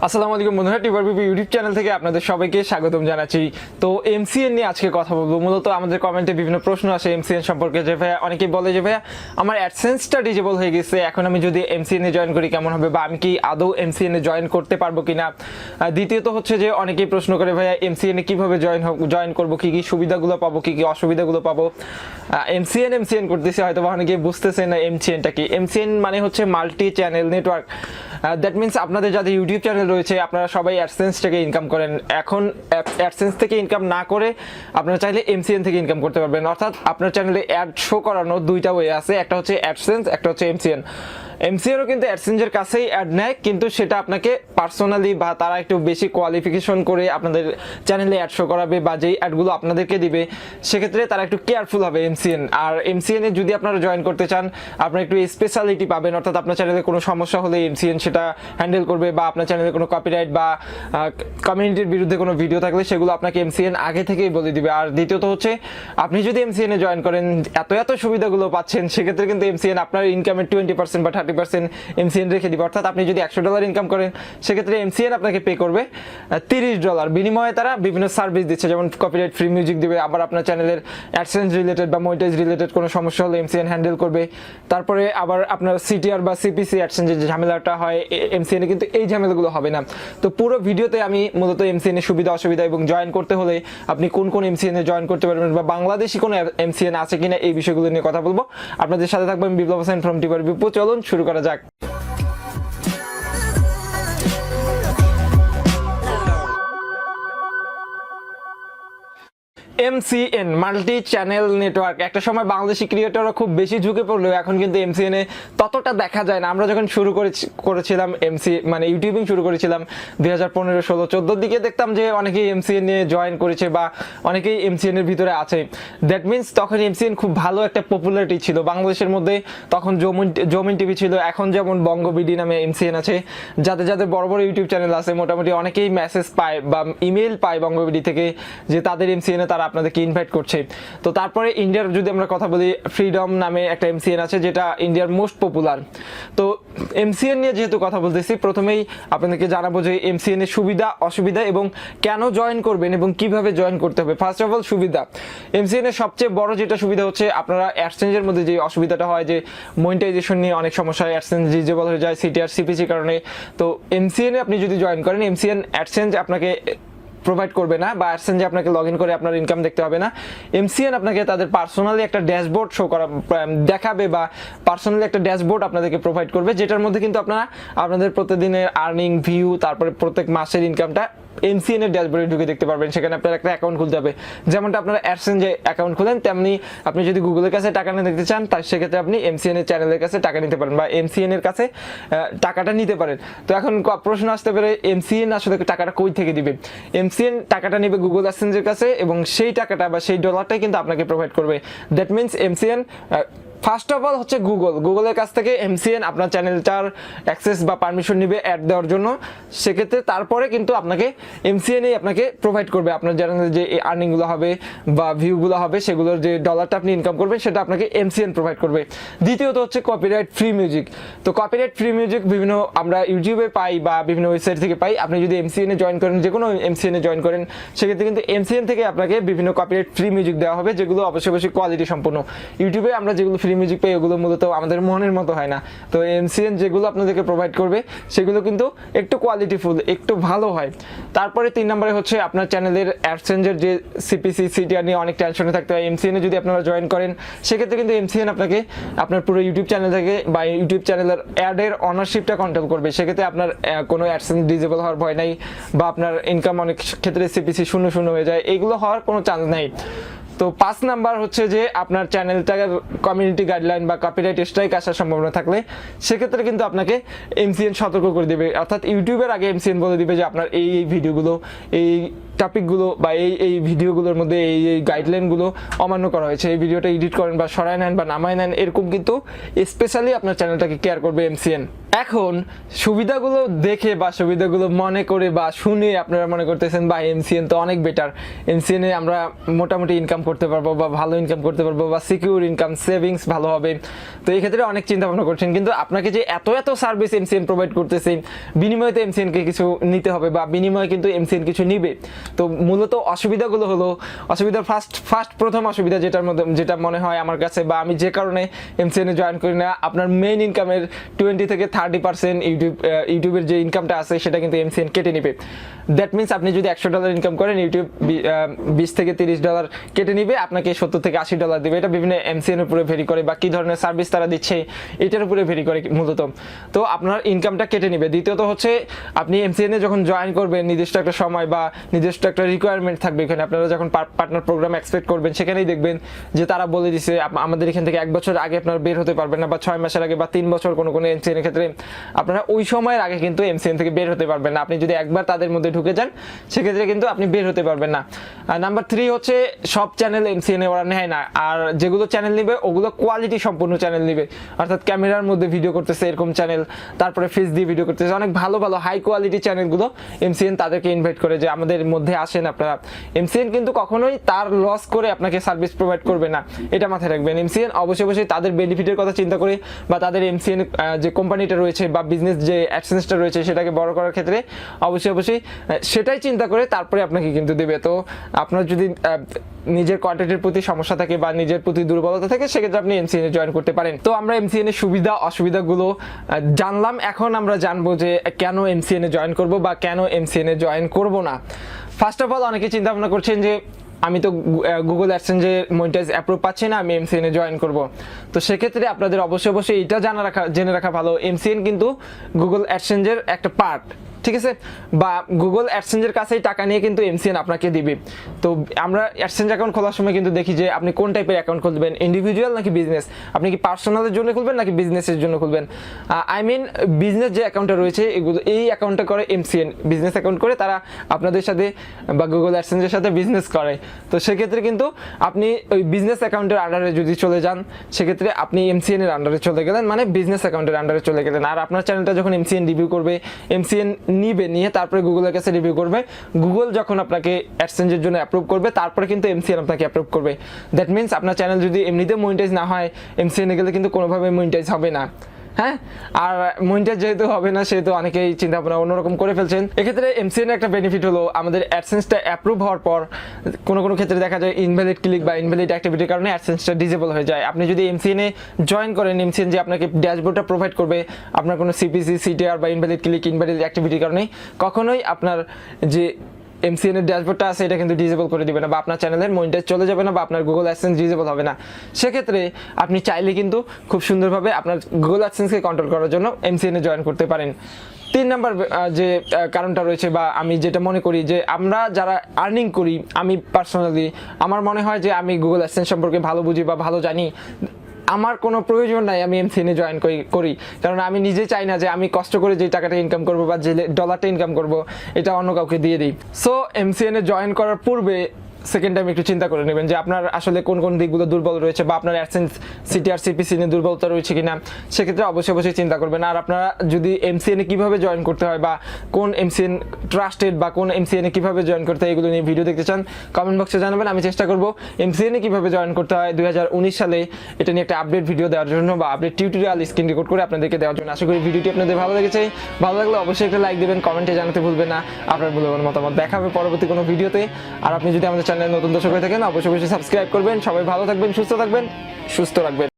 আসসালামু-আলাইকুম বন্ধুরা, TUBER YouTube channel থেকে আপনাদের সবাইকে স্বাগতম জানাচ্ছি। তো MCN নিয়ে আজকে কথা বলবো। মূলত আমাদের কমেন্টে বিভিন্ন প্রশ্ন আসে MCN সম্পর্কে, যে ভাইয়া অনেকেই বলে যে ভাইয়া আমার অ্যাডসেন্সটা ডিজেবল হয়ে গেছে, এখন আমি যদি MCN এ জয়েন করি কেমন হবে, বা আমি কি আদৌ MCN এ জয়েন করতে পারবো কিনা। দ্বিতীয়ত হচ্ছে যে অনেকেই প্রশ্ন করে ভাইয়া MCN এ কীভাবে জয়েন করবো, কী কী সুবিধাগুলো পাবো, কী কী অসুবিধাগুলো পাবো। MCN করতেছি, হয়তো বা অনেকেই বুঝতেছে না MCNটা কি। MCN মানে হচ্ছে multi channel network. That means আপনাদের যাদের ইউটিউব চ্যানেল রয়েছে আপনারা সবাই অ্যাডসেন্স থেকে ইনকাম করেন। এখন অ্যাডসেন্স থেকে ইনকাম না করে আপনারা চাইলে MCN থেকে ইনকাম করতে পারবেন। অর্থাৎ আপনার চ্যানেলে অ্যাড শো করানো দুইটা ওয়ে আছে, একটা হচ্ছে অ্যাডসেন্স, একটা হচ্ছে MCNও কিন্তু অ্যাডসেন্সের কাছেই অ্যাড নেয়, কিন্তু সেটা আপনাকে পার্সোনালি বা তারা একটু বেশি কোয়ালিফিকেশন করে আপনাদের চ্যানেলে অ্যাড শো করাবে, বা যেই অ্যাডগুলো আপনাদেরকে দিবে সেক্ষেত্রে তারা একটু কেয়ারফুল হবে MCN। আর MCN এ যদি আপনারা জয়েন করতে চান আপনারা একটু স্পেশালিটি পাবেন, অর্থাৎ আপনার চ্যানেলে কোনো সমস্যা হলে MCN সেটা হ্যান্ডেল করবে, বা আপনার চ্যানেলে কোনো কপিরাইট বা কমিউনিটির বিরুদ্ধে কোনো ভিডিও থাকলে সেগুলো আপনাকে MCN আগে থেকেই বলে দিবে। আর দ্বিতীয়ত হচ্ছে আপনি যদি MCN এ জয়েন করেন এত সুবিধাগুলো পাচ্ছেন, সেক্ষেত্রে কিন্তু MCN আপনার ইনকামের 20% বা 30% MCN রেখে দিবে। অর্থাৎ আপনি যদি $100 ইনকাম করেন সেক্ষেত্রে MCN আপনাকে পে করবে $30। বিনিময়ে তারা বিভিন্ন সার্ভিস দিচ্ছে, যেমন কপিরাইট ফ্রি মিউজিক দিবে, আবার আপনার চ্যানেলের অ্যাডসেন্স রিলেটেড বা মনিটাইজ রিলেটেড কোনো সমস্যা হলে MCN হ্যান্ডেল করবে। তারপরে আবার আপনার CTR বা CPC অ্যাডসেন্সের যে ঝামেলাটা হয় MCN এ কিন্তু এই ঝামেলাগুলো হবে না। তো পুরো ভিডিওতে আমি মূলত MCN এর সুবিধা অসুবিধা এবং জয়েন করতে হলে আপনি কোন MCN এ জয়েন করতে পারবেন, বা বাংলাদেশি কোনো MCN আছে কিনা এই বিষয়গুলো নিয়ে কথা বলবো। আপনাদের সাথে থাকবেন বিপ্লব হোসেন ফ্রম TUBER। চলুন শুরু করা যাক। MCN মাল্টি চ্যানেল নেটওয়ার্ক একটা সময় বাংলাদেশি ক্রিয়েটররা খুব বেশি ঝুঁকে পড়লেও এখন কিন্তু MCN এ ততটা দেখা যায় না। আমরা যখন শুরু করেছিলাম মানে ইউটিউবিং শুরু করেছিলাম 2015, 16, 14 দিকে দেখতাম যে অনেকেই MCN এ জয়েন করেছে বা অনেকেই MCN এর ভিতরে আছে। দ্যাট মিনস তখন MCN খুব ভালো একটা পপুলারিটি ছিল বাংলাদেশের মধ্যে। তখন জমিন টিভি ছিল, এখন যেমন বঙ্গবিডি নামে MCN আছে। যাদের বড় বড় ইউটিউব চ্যানেল আছে মোটামুটি অনেকেই মেসেজ পায় বা ইমেল পায় বঙ্গবিডি থেকে যে তাদের MCN এ তারা আপনাদেরকে ইনভাইট করছে। তো তারপরে ইন্ডিয়ার যদি আমরা কথা বলি, ফ্রিডম নামে একটা MCN আছে যেটা ইন্ডিয়ার মোস্ট পপুলার। তো MCN নিয়ে যেহেতু কথা বলতেছি, প্রথমেই আপনাদেরকে জানাবো যে MCN এর সুবিধা অসুবিধা এবং কেন জয়েন করবেন এবং কিভাবে জয়েন করতে হবে। ফার্স্ট অফ অল সুবিধা, MCN এর সবচেয়ে বড় যেটা সুবিধা হচ্ছে আপনারা অ্যাডসেন্সের মধ্যে যে অসুবিধাটা হয় যে মনিটাইজেশন নিয়ে অনেক সমস্যা হয়, অ্যাডসেন্স ডিজেবল হয়ে যায় CTR CPC কারণে। তো MCN এ আপনি যদি জয়েন করেন MCN অ্যাডসেন্স আপনাকে প্রোভাইড করবে না, বা অ্যাডসেন্সে আপনাকে লগ ইন করে আপনার ইনকাম দেখতে হবে না। MCN আপনাকে তাদের পার্সোনালি একটা ড্যাশবোর্ড শো করা দেখাবে, বা পার্সোনালি একটা ড্যাশবোর্ড আপনাদেরকে প্রোভাইড করবে, যেটার মধ্যে কিন্তু আপনাদের প্রতিদিনের আর্নিং, ভিউ, তারপরে প্রত্যেক মাসের ইনকামটা MCN এর ড্যাশবোর্ডে ঢুকে দেখতে পারবেন। সেখানে আপনার একটা অ্যাকাউন্ট খুলতে হবে, যেমনটা আপনারা অ্যাডসেন্সে অ্যাকাউন্ট খুলেন তেমনি আপনি যদি গুগলের কাছে টাকা না দেখতে চান তার সেক্ষেত্রে আপনি MCN এর চ্যানেলের কাছে টাকা নিতে পারেন, বা MCN এর কাছে টাকাটা নিতে পারেন। তো এখন প্রশ্ন আসতে পারে MCN আসলে টাকাটা কই থেকে দিবে। MCN টাকাটা নেবে গুগল অ্যাডসেন্সের কাছে এবং সেই টাকাটা বা সেই ডলারটাই কিন্তু আপনাকে প্রোভাইড করবে। That means MCN first of all হচ্ছে গুগলের কাছ থেকে MCN আপনার চ্যানেলটার অ্যাক্সেস বা পারমিশন নেবে অ্যাড দেওয়ার জন্য। সেক্ষেত্রে তারপরে কিন্তু আপনাকে MCN আপনাকে প্রোভাইড করবে আপনার চ্যানেলে যে আর্নিংগুলো হবে বা ভিউগুলো হবে, সেগুলোর যে ডলারটা আপনি ইনকাম করবেন সেটা আপনাকে MCN প্রোভাইড করবে। দ্বিতীয়ত হচ্ছে কপিরাইট ফ্রি মিউজিক। তো কপিরাইট ফ্রি মিউজিক বিভিন্ন আমরা ইউটিউবে পাই বা বিভিন্ন ওয়েবসাইট থেকে পাই। আপনি যদি MCN এ জয়েন করেন, যে কোনো MCN এ জয়েন করেন, সেক্ষেত্রে কিন্তু MCN থেকে আপনাকে বিভিন্ন কপিরাইট ফ্রি মিউজিক দেওয়া হবে, যেগুলো অবশ্যই কোয়ালিটি সম্পন্ন। ইউটিউবে আমরা যেগুলো ফ্রি মিউজিক পাই ওগুলো মূলত আমাদের মনের মতো হয় না। তো MCN যেগুলো আপনাদেরকে প্রোভাইড করবে সেগুলো কিন্তু একটু কোয়ালিটিফুল, একটু ভালো হয়। তারপরে 3 নম্বরে হচ্ছে আপনার চ্যানেলের অ্যাডসেন্সের যে CPC CTR নিয়ে অনেক টেনশনে থাকতে হয়। MCN এ যদি আপনারা জয়েন করেন সেক্ষেত্রে কিন্তু MCN আপনাকে আপনার পুরো ইউটিউব চ্যানেল থেকে বা ইউটিউব চ্যানেলের অ্যাডের অনারশিপটা কন্ট্রোল করবে। সেক্ষেত্রে আপনার কোনো অ্যাডসেন্স ডিজেবল হওয়ার ভয় নাই, বা আপনার ইনকাম অনেক ক্ষেত্রে CPC 0 হয়ে যায়, এগুলো হওয়ার কোনো চান্স নাই। তো 5 নাম্বার হচ্ছে যে আপনার চ্যানেলটার কমিউনিটি গাইডলাইন বা কপিরাইট স্ট্রাইক আসার সম্ভাবনা থাকলে সেক্ষেত্রে কিন্তু আপনাকে MCN সতর্ক করে দিবে। অর্থাৎ ইউটিউবের আগে MCN বলে দিবে যে আপনার এই ভিডিওগুলো, এই টপিকগুলো বা এই ভিডিওগুলোর মধ্যে এই গাইডলাইনগুলো অমান্য করা হয়েছে, এই ভিডিওটা এডিট করেন বা সরায় নেন বা নামায় নেন, এরকম কিন্তু স্পেশালি আপনার চ্যানেলটাকে কেয়ার করবে MCN। এখন সুবিধাগুলো দেখে বা সুবিধাগুলো মনে করে বা শুনে আপনারা মনে করতেছেন বা MCN তো অনেক বেটার, MCN এ আমরা মোটামুটি ইনকাম করতে পারবো বা ভালো ইনকাম করতে পারবো বা সিকিউর ইনকাম, সেভিংস ভালো হবে। তো এই ক্ষেত্রে অনেক চিন্তা ভাবনা করছেন, কিন্তু আপনাকে যে এত সার্ভিস MCN প্রোভাইড করতেছে, বিনিময়ে তো MCN কে কিছু নিতে হবে বা বিনিময়ে কিন্তু MCN কিছু নিবে। তো মূলত অসুবিধাগুলো হলো, অসুবিধার প্রথম অসুবিধা যেটা মনে হয় আমার কাছে বা আমি যে কারণে MCN এ জয়েন করি না, আপনার মেইন ইনকামের 20 থেকে 30% ইউটিউবের যে ইনকামটা আছে সেটা কিন্তু MCN কেটে নিবে। দ্যাট মিনস আপনি যদি $100 ইনকাম করেন, ইউটিউব $20 থেকে $30 কেটে নিবে, আপনাকে $70 থেকে $80 দিবে। এটা বিভিন্ন MCN এর উপরে ভেরি করে বা কি ধরনের সার্ভিস তারা দিচ্ছে এটার উপরে ভেরি করে মূলত। তো আপনার ইনকামটা কেটে নিবে। দ্বিতীয়ত হচ্ছে আপনি MCN এ যখন জয়েন করবেন, নির্দিষ্ট একটা সময় বা নির্দিষ্ট একটা রিকোয়ারমেন্ট থাকবে এখানে, আপনারা যখন পার্টনার প্রোগ্রাম এক্সপেক্ট করবেন সেখানেই দেখবেন যে তারা বলে দিছে আমাদের এখান থেকে 1 বছর আগে আপনারা বের হতে পারবেন না, বা 6 মাসের আগে বা 3 বছর কোনো MCN এর ক্ষেত্রে আপনারা ওই সময়ের আগে কিন্তু MCN থেকে বের হতে পারবেন না। আপনি যদি একবার তাদের মধ্যে ঢুকে যান সেক্ষেত্রে কিন্তু আপনি বের হতে পারবেন না। নাম্বার 3 হচ্ছে সব চ্যানেল MCN এ ওরা নেয় না, আর যেগুলো চ্যানেল নিবে ওগুলো কোয়ালিটি সম্পূর্ণ চ্যানেল নিবে, অর্থাৎ ক্যামেরার মধ্যে ভিডিও করতেছে এরকম চ্যানেল, তারপরে ফেস দিয়ে ভিডিও করতেছে, অনেক ভালো হাই কোয়ালিটি চ্যানেলগুলো MCN তাদেরকে ইনভাইট করে যে আমাদের মধ্যে আসেন আপনারা। MCN কিন্তু কখনোই তার লস করে আপনাকে সার্ভিস প্রোভাইড করবে না, এটা মাথায় রাখবেন। MCN অবশ্যই তাদের বেনিফিটের কথা চিন্তা করে বা তাদের MCN যে কোম্পানিটা রয়েছে বা বিজনেস যে অ্যাডসেন্সটা রয়েছে সেটাকে বড় করার ক্ষেত্রে অবশ্যই সেটাই চিন্তা করে তারপরে আপনাকে কিন্তু দেবে। তো আপনার যদি নিজের কন্টেন্টের প্রতি সমস্যা থাকে বা নিজের প্রতি দুর্বলতা থাকে সেক্ষেত্রে আপনি MCN এ জয়েন করতে পারেন। তো আমরা MCN এর সুবিধা অসুবিধাগুলো জানলাম, এখন আমরা জানবো যে কেন MCN এ জয়েন করব বা কেন MCN এ জয়েন করব না। ফার্স্ট অফ অল অনেকে চিন্তা ভাবনা করছেন যে আমি তো গুগল অ্যাডসেন্সে মনিটাইজ অ্যাপ্রুভ পাচ্ছি না, আমি MCN এ জয়েন করব। তো সেক্ষেত্রে আপনাদের অবশ্যই এটা জেনে রাখা ভালো, MCN কিন্তু গুগল অ্যাডসেন্সের একটা পার্ট, ঠিক আছে, বা গুগল অ্যাডসেন্সের কাছেই টাকা নিয়ে কিন্তু MCN আপনাকে দিবে। তো আমরা অ্যাডসেন্স অ্যাকাউন্ট খোলার সময় কিন্তু দেখি যে আপনি কোন টাইপের অ্যাকাউন্ট খুলবেন, ইন্ডিভিজুয়াল নাকি বিজনেস, আপনি কি পার্সোনালের জন্য খুলবেন নাকি বিজনেসের জন্য খুলবেন। বিজনেস যে অ্যাকাউন্টটা রয়েছে এই অ্যাকাউন্টটা করে MCN, বিজনেস অ্যাকাউন্ট করে তারা আপনাদের সাথে বা গুগল অ্যাডসেন্সের সাথে বিজনেস করে। তো সেক্ষেত্রে কিন্তু আপনি ওই বিজনেস অ্যাকাউন্টের আন্ডারে যদি চলে যান সেক্ষেত্রে আপনি MCN এর আন্ডারে চলে গেলেন, মানে বিজনেস অ্যাকাউন্টের আন্ডারে চলে গেলেন। আর আপনার চ্যানেলটা যখন MCN রিভিউ করবে, MCN নিয়ে তারপরে গুগলের কাছে রিভিউ করবে, গুগল যখন আপনাকে অ্যাডসেন্সের জন্য অ্যাপ্রুভ করবে তারপরে কিন্তু MCN আপনাকে অ্যাপ্রুভ করবে। দ্যাট মিনস আপনার চ্যানেল যদি এমনিতে মনিটাইজ না হয়, MCN এ গেলে কিন্তু কোনোভাবে মনিটাইজ হবে না। হ্যাঁ, আর মনিটাইজ যেহেতু হবে না সেহেতু অনেকেই চিন্তা ভাবনা অন্যরকম করে ফেলছেন। এক্ষেত্রে MCN এর একটা বেনিফিট হলো আমাদের অ্যাডসেন্সটা অ্যাপ্রুভ হওয়ার পর কোনো ক্ষেত্রে দেখা যায় ইনভ্যালিড ক্লিক বা ইনভ্যালিড অ্যাক্টিভিটির কারণে অ্যাডসেন্সটা ডিসেবল হয়ে যায়। আপনি যদি MCN এ জয়েন করেন, MCN যে আপনাকে ড্যাশবোর্ডটা প্রোভাইড করবে, আপনার কোনো CPC, CTR বা ইনভ্যালিড ক্লিক, ইনভ্যালিড অ্যাক্টিভিটির কারণে কখনোই আপনার যে MCN এর ড্যাশবোর্ডটা আছে এটা কিন্তু ডিসেবল করে দিবে না, বা আপনার চ্যানেলের মনিটাইজ চলে যাবে না, বা আপনার গুগল অ্যাডসেন্স ডিসেবল হবে না। সেক্ষেত্রে আপনি চাইলে কিন্তু খুব সুন্দরভাবে আপনার গুগল অ্যাডসেন্সকে কন্ট্রোল করার জন্য MCN এ জয়েন করতে পারেন। 3 নাম্বার যে কারণটা রয়েছে বা আমি যেটা মনে করি যে আমরা যারা আর্নিং করি, আমি পার্সোনালি আমার মনে হয় যে আমি গুগল অ্যাডসেন্স সম্পর্কে ভালো বুঝি বা ভালো জানি, আমার কোনো প্রয়োজন নাই আমি MCN এ জয়েন করি, কারণ আমি নিজে চাই না যে আমি কষ্ট করে যে টাকাটা ইনকাম করবো বা যে ডলারটা ইনকাম করবো এটা অন্য কাউকে দিয়ে দিই। সো MCN এ জয়েন করার পূর্বে সেকেন্ড টাইম একটু চিন্তা করে নেবেন যে আপনার আসলে কোন দিকগুলো দুর্বল রয়েছে বা আপনার অ্যাডসেন্স, CTR, CPC নিয়ে দুর্বলতা রয়েছে কিনা, সেক্ষেত্রে অবশ্যই চিন্তা করবেন। আর আপনারা যদি MCN এ কীভাবে জয়েন করতে হয় বা কোন MCN ট্রাস্টেড বা কোন MCN এ কীভাবে জয়েন করতে হয় এগুলো নিয়ে ভিডিও দেখতে চান, কমেন্ট বক্সে জানাবেন, আমি চেষ্টা করবো MCN এ কীভাবে জয়েন করতে হয় 2019 সালে এটা নিয়ে একটা আপডেট ভিডিও দেওয়ার জন্য বা আপডেট টিউটোরিয়াল স্ক্রিন রেকর্ড করে আপনাদেরকে দেওয়ার জন্য। আশা করি ভিডিওটি আপনাদের ভালো লেগেছে, ভালো লাগলে অবশ্যই একটা লাইক দেবেন, কমেন্টে জানাতে ভুলবেন না আপনার মূল্যবান মতামত। দেখা হবে পরবর্তী কোনো ভিডিওতে। আর আপনি যদি আমাদের চ্যানেলে নতুন দর্শক হয়ে থাকেন অবশ্যই সাবস্ক্রাইব করবেন। সবাই ভালো থাকবেন, সুস্থ থাকবেন, সুস্থ রাখবেন।